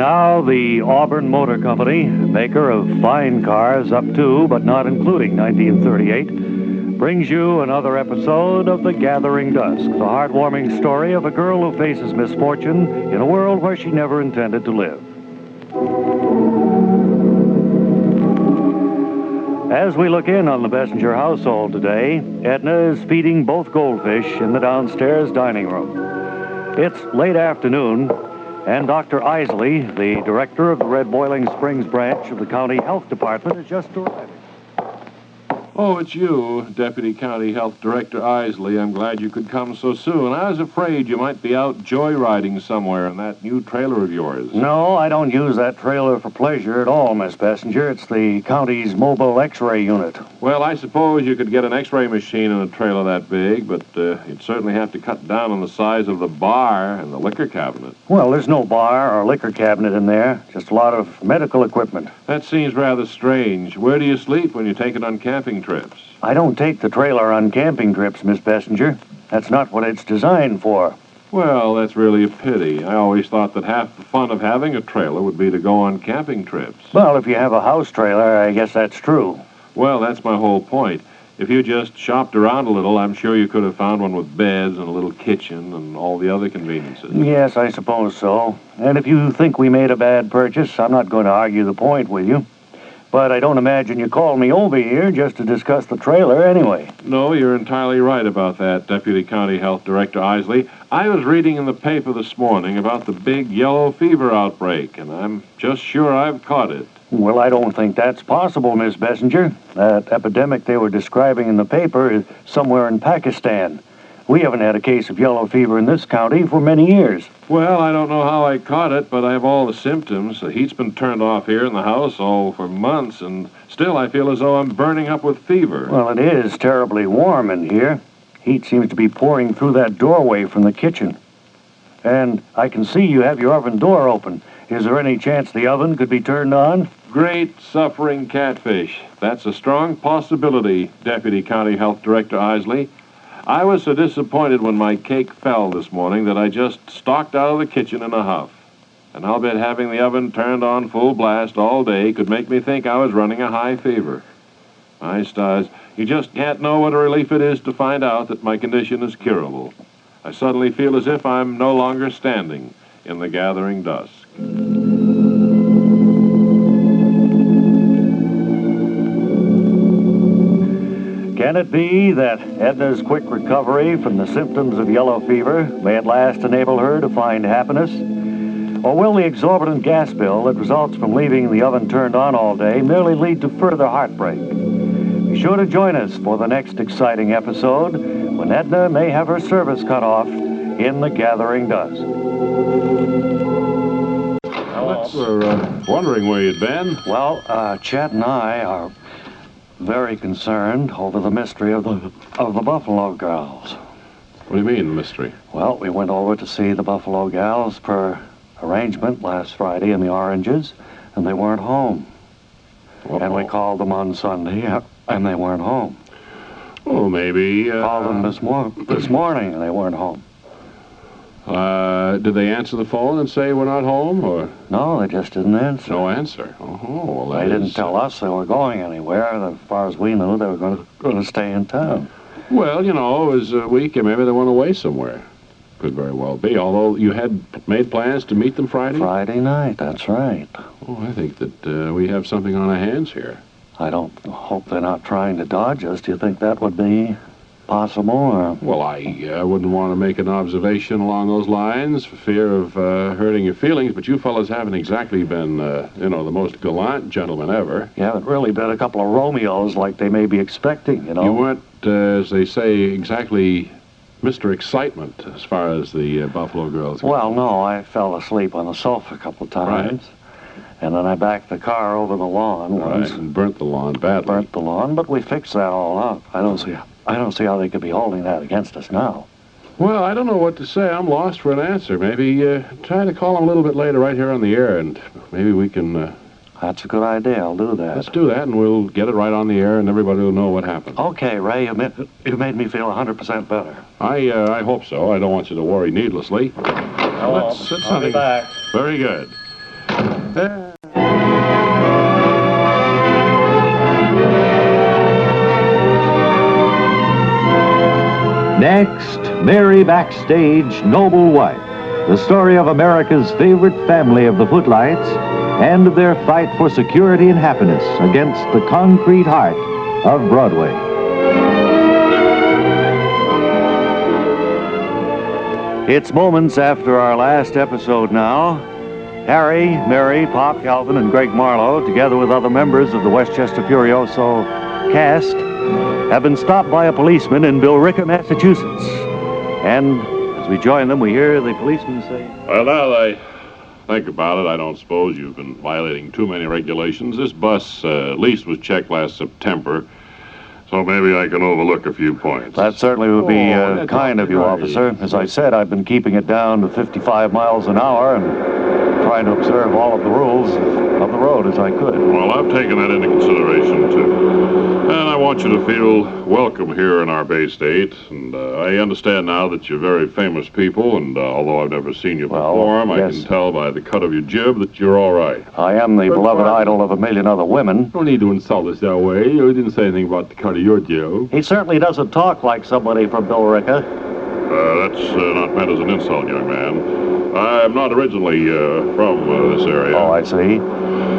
now, the Auburn Motor Company, maker of fine cars up to, but not including 1938, brings you another episode of The Gathering Dusk, the heartwarming story of a girl who faces misfortune in a world where she never intended to live. As we look in on the Bessinger household today, Edna is feeding both goldfish in the downstairs dining room. It's late afternoon, and Dr. Isley, the director of the Red Boiling Springs branch of the County Health Department, has just arrived. Oh, it's you, Deputy County Health Director Isley. I'm glad you could come so soon. I was afraid you might be out joyriding somewhere in that new trailer of yours. No, I don't use that trailer for pleasure at all, Miss Bessinger. It's the county's mobile X-ray unit. Well, I suppose you could get an X-ray machine in a trailer that big, but you'd certainly have to cut down on the size of the bar and the liquor cabinet. Well, there's no bar or liquor cabinet in there, just a lot of medical equipment. That seems rather strange. Where do you sleep when you take it on camping trips? I don't take the trailer on camping trips, Miss Bessinger. That's not what it's designed for. Well, that's really a pity. I always thought that half the fun of having a trailer would be to go on camping trips. Well, if you have a house trailer, I guess that's true. Well, that's my whole point. If you just shopped around a little, I'm sure you could have found one with beds and a little kitchen and all the other conveniences. Yes, I suppose so. And if you think we made a bad purchase, I'm not going to argue the point with you. But I don't imagine you called me over here just to discuss the trailer anyway. No, you're entirely right about that, Deputy County Health Director Isley. I was reading in the paper this morning about the big yellow fever outbreak, and I'm just sure I've caught it. Well, I don't think that's possible, Miss Bessinger. That epidemic they were describing in the paper is somewhere in Pakistan. We haven't had a case of yellow fever in this county for many years. Well, I don't know how I caught it, but I have all the symptoms. The heat's been turned off here in the house for months, and still I feel as though I'm burning up with fever. Well, it is terribly warm in here. Heat seems to be pouring through that doorway from the kitchen. And I can see you have your oven door open. Is there any chance the oven could be turned on? Great suffering catfish. That's a strong possibility, Deputy County Health Director Isley. I was so disappointed when my cake fell this morning that I just stalked out of the kitchen in a huff. And I'll bet having the oven turned on full blast all day could make me think I was running a high fever. My stars, you just can't know what a relief it is to find out that my condition is curable. I suddenly feel as if I'm no longer standing in the gathering dusk. Can it be that Edna's quick recovery from the symptoms of yellow fever may at last enable her to find happiness? Or will the exorbitant gas bill that results from leaving the oven turned on all day merely lead to further heartbreak? Be sure to join us for the next exciting episode when Edna may have her service cut off in the gathering dusk. We're wondering where you'd been. Well, Chet and I are very concerned over the mystery of the Buffalo Gals. What do you mean, mystery? Well, we went over to see the Buffalo Gals per arrangement last Friday in the Oranges, and they weren't home. Uh-oh. And we called them on Sunday, and they weren't home. Oh, maybe... Called them this morning, and they weren't home. Did they answer the phone and say we're not home, or...? No, they just didn't answer. No answer? Oh, well, They didn't tell us they were going anywhere. As far as we knew, they were going to stay in town. Well, you know, it was a weekend. Maybe they went away somewhere. Could very well be, although you had made plans to meet them Friday? Friday night, that's right. Oh, I think that we have something on our hands here. I don't hope they're not trying to dodge us. Do you think that would be possible? Or? Well, I wouldn't want to make an observation along those lines for fear of hurting your feelings, but you fellas haven't exactly been, the most gallant gentlemen ever. You haven't really been a couple of Romeos like they may be expecting, you know. You weren't, as they say, exactly Mr. Excitement as far as the Buffalo Girls go. Well, no, I fell asleep on the sofa a couple of times. Right. And then I backed the car over the lawn once. Right, and burnt the lawn badly. Burnt the lawn, but we fixed that all up. I don't see how they could be holding that against us now. Well, I don't know what to say. I'm lost for an answer. Maybe try to call them a little bit later right here on the air, and maybe we can... That's a good idea. I'll do that. Let's do that, and we'll get it right on the air, and everybody will know what happened. Okay, Ray, you made me feel 100% better. I hope so. I don't want you to worry needlessly. I'll be back. Very good. Next, Mary Backstage, Noble Wife, the story of America's favorite family of the Footlights and of their fight for security and happiness against the concrete heart of Broadway. It's moments after our last episode now. Harry, Mary, Pop, Calvin, and Greg Marlowe, together with other members of the Westchester Furioso cast, have been stopped by a policeman in Billerica, Massachusetts. And as we join them, we hear the policeman say, Well, now that I think about it, I don't suppose you've been violating too many regulations. This bus at least was checked last September, so maybe I can overlook a few points. That certainly would be kind of you, officer. As I said, I've been keeping it down to 55 miles an hour and trying to observe all of the rules of the road as I could. Well, I've taken that into consideration, too. And I want you to feel welcome here in our Bay State. And I understand now that you're very famous people, and although I've never seen you perform, yes. I can tell by the cut of your jib that you're all right. I am the beloved idol of a million other women. No need to insult us that way. You didn't say anything about the cut of your jib. He certainly doesn't talk like somebody from Billerica. That's not meant as an insult, young man. I'm not originally from this area. Oh, I see.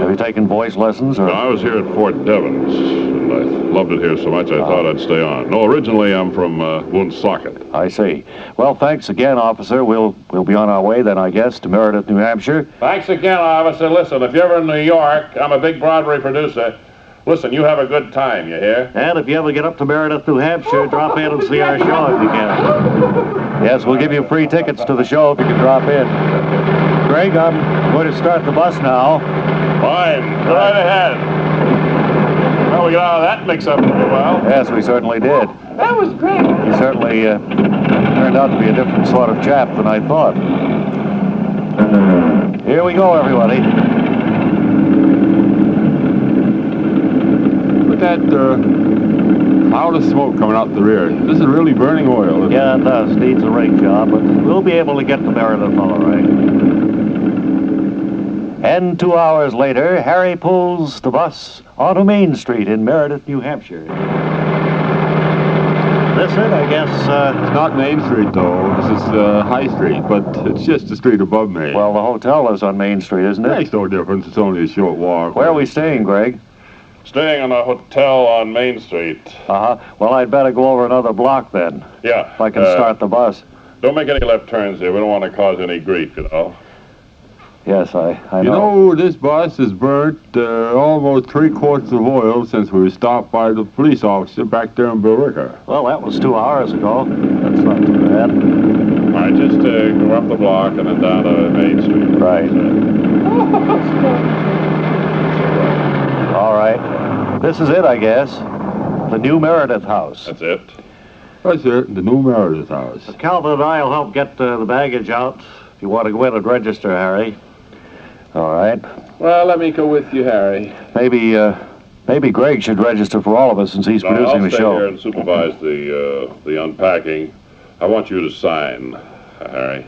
Have you taken voice lessons? Or? No, I was here at Fort Devens, and I loved it here so much I thought I'd stay on. No, originally I'm from Woonsocket. I see. Well, thanks again, officer. We'll be on our way then, I guess, to Meredith, New Hampshire. Thanks again, officer. Listen, if you're ever in New York, I'm a big Broadway producer. Listen, you have a good time, you hear? And if you ever get up to Meredith, New Hampshire, drop in and see our show if you can. Yes, we'll give you free tickets to the show if you can drop in. Greg, I'm going to start the bus now. Fine. Go right ahead. Well, we got out of that mix-up pretty well. Yes, we certainly did. That was great. He certainly turned out to be a different sort of chap than I thought. Here we go, everybody. That cloud of smoke coming out the rear. This is really burning oil. Yeah, it does. Needs a rig job, but we'll be able to get to Meredith all right. And 2 hours later, Harry pulls the bus onto Main Street in Meredith, New Hampshire. This it, I guess. It's not Main Street, though. This is High Street, but it's just the street above me. Well, the hotel is on Main Street, isn't it? Makes no difference. It's only a short walk. Where are we staying, Greg? Staying in a hotel on Main Street. Well, I'd better go over another block then. Yeah. If I can start the bus. Don't make any left turns here. We don't want to cause any grief, you know. Yes, I know. You know, this bus has burnt almost 3 quarts of oil since we were stopped by the police officer back there in Billerica. Well, that was 2 hours ago. That's not too bad. All right, just go up the block and then down to Main Street. Right. All right. This is it, I guess. The new Meredith house. That's it. That's it, the new Meredith house. Calvin and I will help get the baggage out if you want to go in and register, Harry. All right. Well, let me go with you, Harry. Maybe Greg should register for all of us since he's producing the show. I'll stay here and supervise the unpacking. I want you to sign, Harry.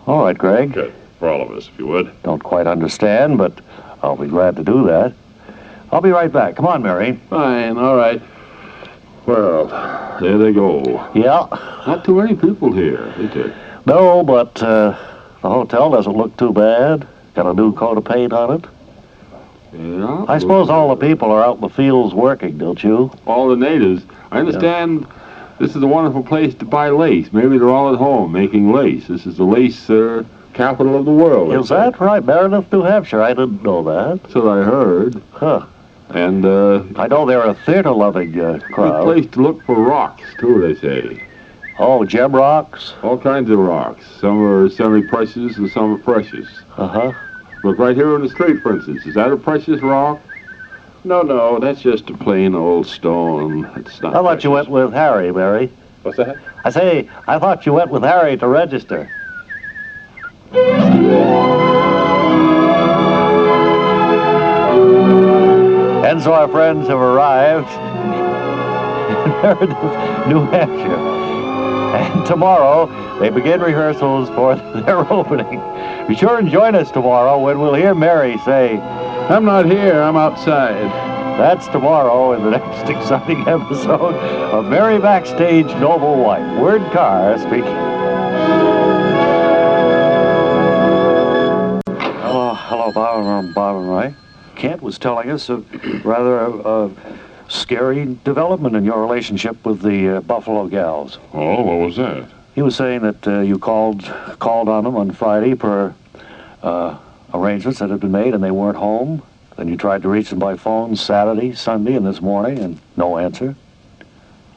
All right, Greg. Good. For all of us, if you would. Don't quite understand, but I'll be glad to do that. I'll be right back. Come on, Mary. Fine, all right. Well, there they go. Yeah. Not too many people here, is there? No, but the hotel doesn't look too bad. Got a new coat of paint on it. Yeah. I suppose all the people are out in the fields working, don't you? All the natives. I understand this is a wonderful place to buy lace. Maybe they're all at home making lace. This is the lace capital of the world. Is that right? Meredith, New Hampshire. I didn't know that. That's what I heard. Huh. And I know they're a theater-loving good crowd. place to look for rocks, too, they say. Oh, gem rocks? All kinds of rocks. Some are semi-precious and some are precious. Uh-huh. Look right here on the street, for instance. Is that a precious rock? No, that's just a plain old stone. It's not I thought you went with Harry, Mary. What's that? I say, I thought you went with Harry to register. And so our friends have arrived in Meredith, New Hampshire. And tomorrow, they begin rehearsals for their opening. Be sure and join us tomorrow when we'll hear Mary say, I'm not here, I'm outside. that's tomorrow in the next exciting episode of Mary Backstage Noble Wife. Word Carr speaking. Hello, Bob and Ray. Kent was telling us a rather scary development in your relationship with the Buffalo Gals. Oh, what was that? He was saying that you called on them on Friday per arrangements that had been made, and they weren't home. Then you tried to reach them by phone Saturday, Sunday, and this morning, and no answer.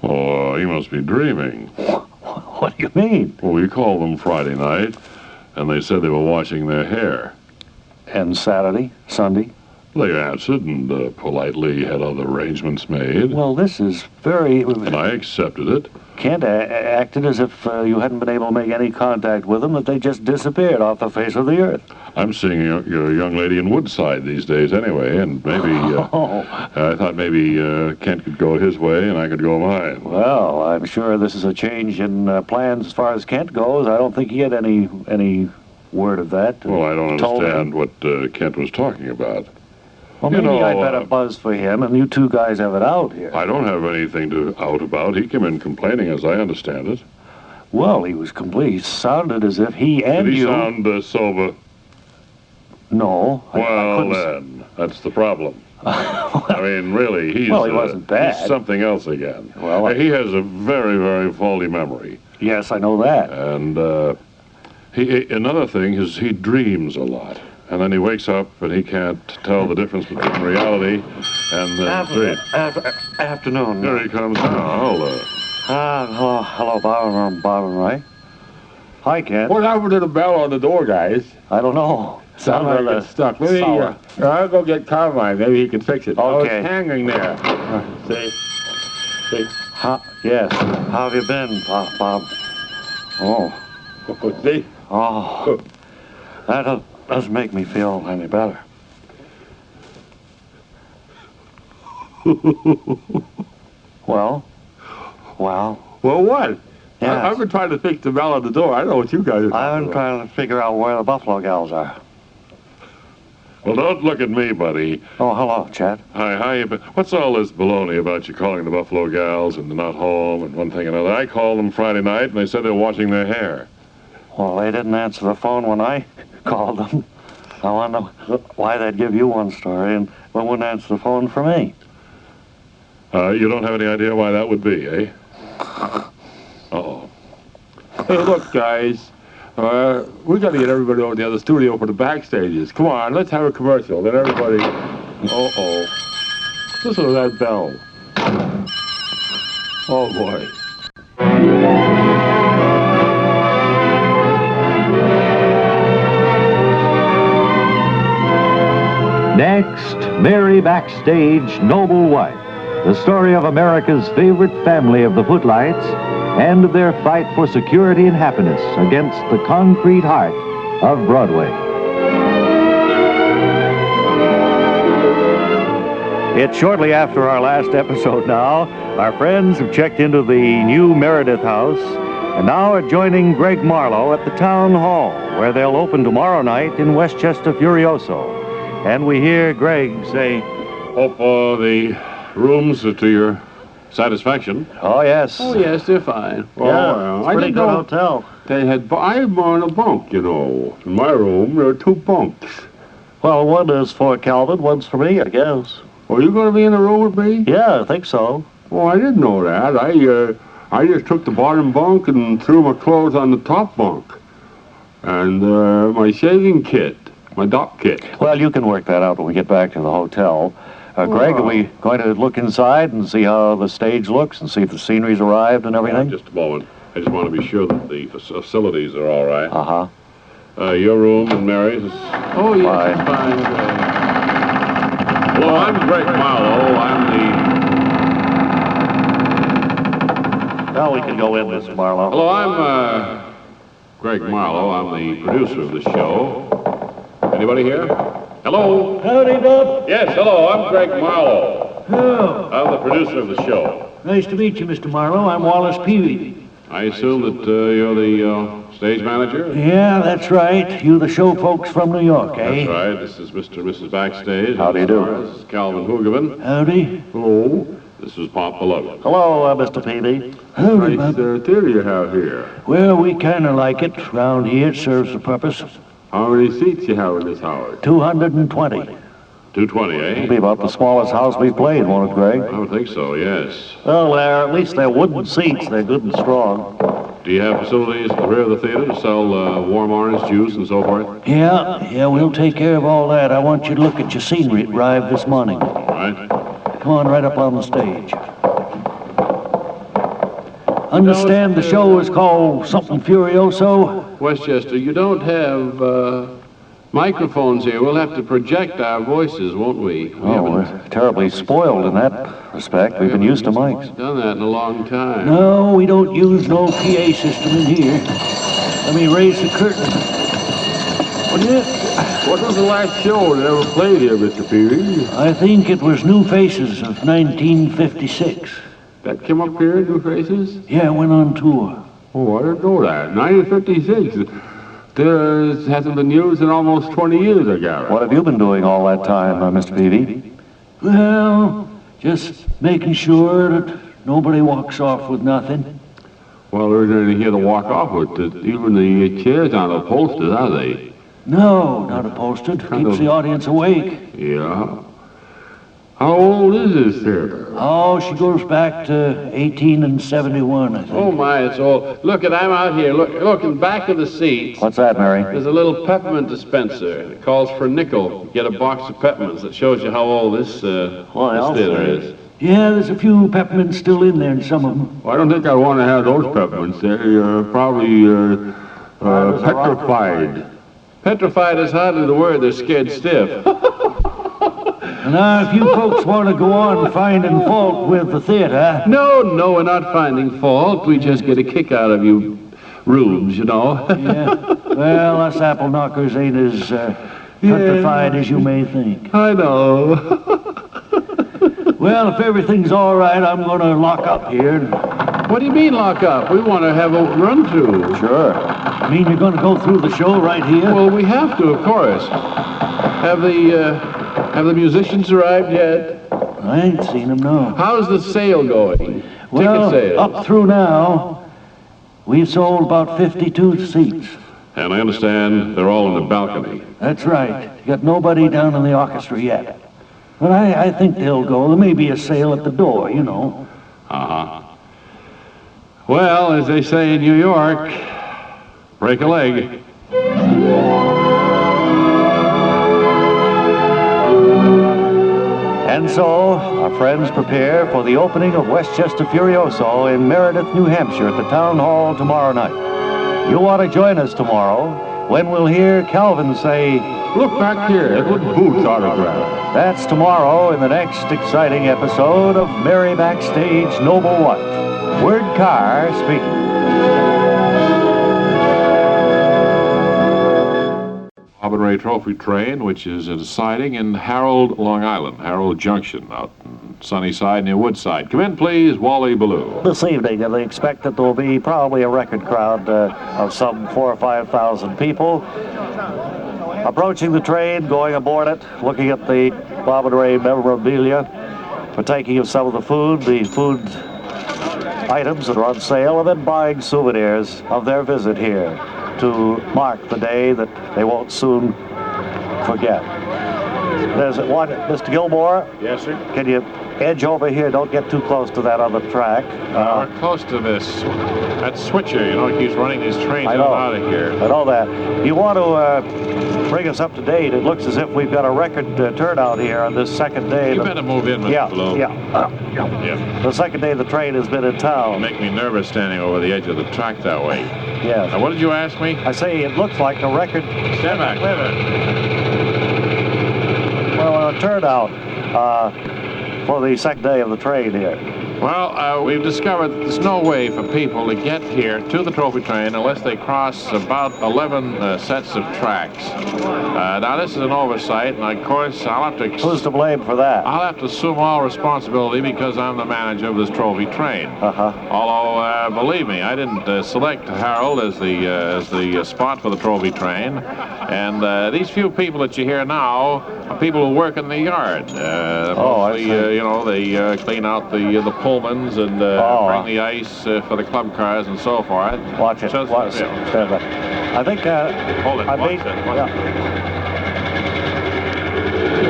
Oh, he must be dreaming. What do you mean? Well, we called them Friday night, and they said they were washing their hair. And Saturday, Sunday? They answered and politely had other arrangements made. Well, this is very... And I accepted it. Kent acted as if you hadn't been able to make any contact with them, that they just disappeared off the face of the earth. I'm seeing your young lady in Woodside these days anyway, and maybe... I thought maybe Kent could go his way and I could go mine. Well, I'm sure this is a change in plans as far as Kent goes. I don't think he had any word of that. Well, I don't understand what Kent was talking about. Well, maybe I'd better buzz for him, and you two guys have it out here. I don't have anything to out about. He came in complaining, as I understand it. Well, he was complete. He sounded as if he and Did he you... sound sober? No. Well, then, that's the problem. I mean, really, he's... Well, he wasn't bad. He's something else again. Well, he has a very, very faulty memory. Yes, I know that. And another thing is he dreams a lot. And then he wakes up and he can't tell the difference between reality and the dream. Afternoon. Here he comes now. Hello, Bob and Ray. Hi, Kent. What happened to the bell on the door, guys? I don't know. Sounds like it's stuck. Maybe I'll go get Carmine. Maybe he can fix it. Okay. Oh, it's hanging there. See? Yes. How have you been, Bob? Oh. See? Oh. That doesn't make me feel any better. Well, what? Yes. I've been trying to fix the bell on the door. I don't know what you guys are I've been trying to figure out where the Buffalo Gals are. Well, don't look at me, buddy. Oh, hello, Chad. Hi, how you been? What's all this baloney about you calling the Buffalo Gals and they're not home and one thing and another? I called them Friday night and they said they were washing their hair. Well, they didn't answer the phone when I called them. I wonder why they'd give you one story and they wouldn't answer the phone for me. You don't have any idea why that would be, eh? Uh-oh. Hey, look, guys. We got to get everybody over to the other studio for the backstages. Come on, let's have a commercial. Then everybody... Uh-oh. Listen to that bell. Oh, boy. Next, Mary Backstage Noble Wife, the story of America's favorite family of the Footlights and their fight for security and happiness against the concrete heart of Broadway. It's shortly after our last episode now. Our friends have checked into the new Meredith House and now are joining Greg Marlowe at the Town Hall, where they'll open tomorrow night in Westchester Furioso. And we hear Greg say, Hope the rooms are to your satisfaction. Oh, yes. Oh, yes, they're fine. Yeah, it's a pretty good hotel. They had... I'm on a bunk, you know. In my room, there are 2 bunks. Well, one is for Calvin, one's for me, I guess. Are you going to be in the room with me? Yeah, I think so. Oh, I didn't know that. I just took the bottom bunk and threw my clothes on the top bunk. And my shaving kit, my dock kit. Well, you can work that out when we get back to the hotel. Greg, are we going to look inside and see how the stage looks and see if the scenery's arrived and everything? Just a moment. I just want to be sure that the facilities are all right. Uh-huh. Your room and Mary's is... Oh, yes, it's fine. Hello, I'm Greg Marlowe. Well, we can go in, Mr. Marlowe. Hello, I'm Greg Marlowe. I'm the producer of the show. Anybody here? Hello? Howdy, Bob. Yes, hello, I'm Greg Marlowe. Oh, I'm the producer of the show. nice to meet you, Mr. Marlowe. I'm Wallace Peavy. I assume that you're the stage manager? Yeah, that's right. You the show folks from New York, eh? That's right. This is Mr. and Mrs. Backstage. How do you do? This is Calvin Hoogerman. Howdy. Hello. This is Pop Ballou. Hello, Mr. Peavy. Howdy, Nice Bob. theater you have here. Well, we kind of like it. Round here, it serves the purpose. How many seats you have in this house? 220. 220, eh? It'll be about the smallest house we've played, won't it, Greg? I would think so, yes. Well, at least they're wooden seats. They're good and strong. Do you have facilities at the rear of the theater to sell warm orange juice and so forth? Yeah, we'll take care of all that. I want you to look at your scenery. It arrived this morning. All right. Come on, right up on the stage. Understand the show is called something Furioso? Westchester, you don't have microphones here. We'll have to project our voices, won't we? Oh, we're terribly spoiled in that respect. We've been used to mics. Done that in a long time. No, we don't use no PA system in here. Let me raise the curtain. What was the last show that ever played here, Mr. Peavy? I think it was New Faces of 1956. That came up here, New Faces? Yeah, I went on tour. Oh, I didn't know that. 1956. There hasn't been used in almost 20 years, I gather. What have you been doing all that time, Mr. Peavy? Well, just making sure that nobody walks off with nothing. Well, there isn't anything here to walk off with. Even the chairs aren't upholstered, are they? No, not upholstered. Keeps the audience awake. Yeah. How old is this theater? Oh, she goes back to 18 and 71, I think. Oh my, it's all. Look, I'm out here. Look in back of the seats. What's that, Mary? There's a little peppermint dispenser. It calls for a nickel. Get a box of peppermints. That shows you how old this theater is. Yeah, there's a few peppermints still in there in some of them. Well, I don't think I want to have those peppermints. They're probably petrified. Petrified is hardly the word. They're scared stiff. Now, if you folks want to go on finding fault with the theater... No, we're not finding fault. We just get a kick out of you rubes, you know. Yeah. Well, us apple knockers ain't as petrified as you may think. I know. Well, if everything's all right, I'm going to lock up here. What do you mean lock up? We want to have a run-through. Sure. I mean, you're going to go through the show right here? Well, we have to, of course. Have the musicians arrived yet? I ain't seen them, no. How's the sale going? Well, Ticket sale? up through now, we've sold about 52 seats. And I understand they're all in the balcony. That's right. You got nobody down in the orchestra yet. But I think they'll go. There may be a sale at the door, you know. Uh-huh. Well, as they say in New York, break a leg. And so, our friends prepare for the opening of Westchester Furioso in Meredith, New Hampshire at the Town Hall tomorrow night. You'll want to join us tomorrow when we'll hear Calvin say, Look back here. Edward Booth's autograph. that's tomorrow in the next exciting episode of Mary Backstage Noble What? Word Carr speaking. Bob and Ray Trophy train, which is at a siding in Harold, Long Island, Harold Junction, out in Sunnyside near Woodside. Come in, please, Wally Ballou. This evening, they expect that there will be probably a record crowd of some 4,000 or 5,000 people approaching the train, going aboard it, looking at the Bob and Ray memorabilia, partaking of some of the food items that are on sale, and then buying souvenirs of their visit here to mark the day that they won't soon forget. There's one, Mr. Gilmore. Yes, sir? Can you edge over here? Don't get too close to that other track. We're close to this. That switcher, you know, he keeps running these trains I in and know. out of here. I know that. You want to bring us up to date. It looks as if we've got a record turnout here on this second day. You better move in, Mr. Ballou. Yeah. The second day the train has been in town. Make me nervous standing over the edge of the track that way. Yes. Now, what did you ask me? I say it looks like a record. Stand back. Wait a minute. Well, a turnout for the second day of the train here. Well, we've discovered that there's no way for people to get here to the trophy train unless they cross about 11 sets of tracks. Now, this is an oversight, and of course, I'll have to... Who's to blame for that? I'll have to assume all responsibility because I'm the manager of this trophy train. Although, believe me, I didn't select Harold as the spot for the trophy train. And these few people that you hear now are people who work in the yard. Mostly, you know, they clean out the Pullmans and bring the ice for the club cars and so forth. Watch it. Just, Watch it. I think hold it. watch it.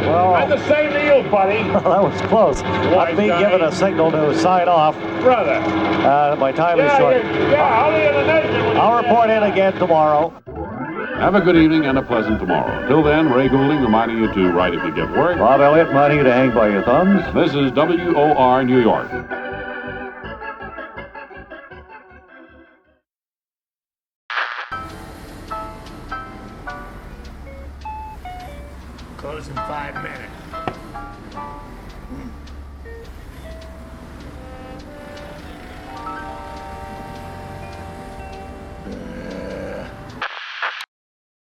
Well, I'm the same to you, buddy. that was close. I'd be given a signal to sign off. Brother. My time is short. I'll report in again tomorrow. Have a good evening and a pleasant tomorrow. Till then, Ray Goulding reminding you to write if you get work. Bob Elliott reminding you to hang by your thumbs. This is WOR New York. Close in 5 minutes.